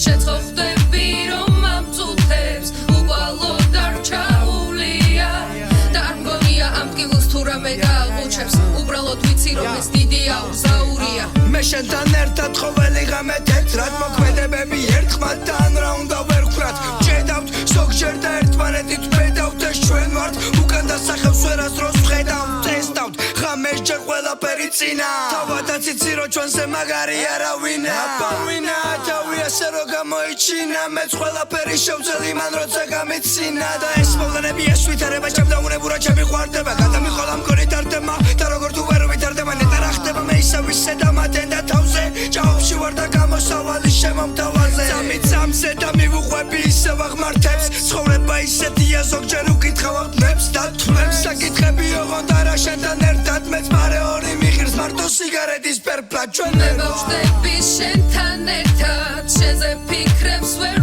შეცოხდები რომ ამ წუთებს უყალო დარჩაულია და არ მგონია ამ ტკივილს თუ რამე გააყუჩებს უბრალოდ ვიცი რომ ეს დიდი აუზაურია მე შენთან ერთად ყოველი ღამე თეთრად მოქმედებები ერთხმად და ან რა უნდა ვერ ვხრათ ვჭედავთ ზოგჯერ და ერთმანეთით ვბედავთ ეს ჩვენ ვართ უკან დასახევს ვერასდროს ვხედავთ ტესტავთ ღამესჯერ ყველაფერი წინა თავადაც იცი რომ ჩვენზე მაგარი არავინა აბავინა თავი ასე რომ გამოიჩინა მეც ყველაფერი შევძელი მან როცა გამიცინა და ეს მოვლენები ეს ვითარება ჩემ დაუნებურა ჩემი ყვარდება გადამიყოლა მგონი დარდემა და როგორ თუ ვერ ვითარდება ნეტა რა ხდება მე ისევ ისე დამატენ და თავზე ჭაობში ვარ და გამოსავალი შემომთავაზე წამიწამზე და მივუყვები ისევ აღმართებს ცხოვრება ისეთია ზოგჯერ უკითხავ აღნებს და თვლებს საკითხები ოღონდ არა შენთან ერთად მეც მარე ორი მიღირს მარტო სიგარეტის პერფლა ჩვენ მე ვშდები შენთან ერთად შენზე ფიქრებს ვერ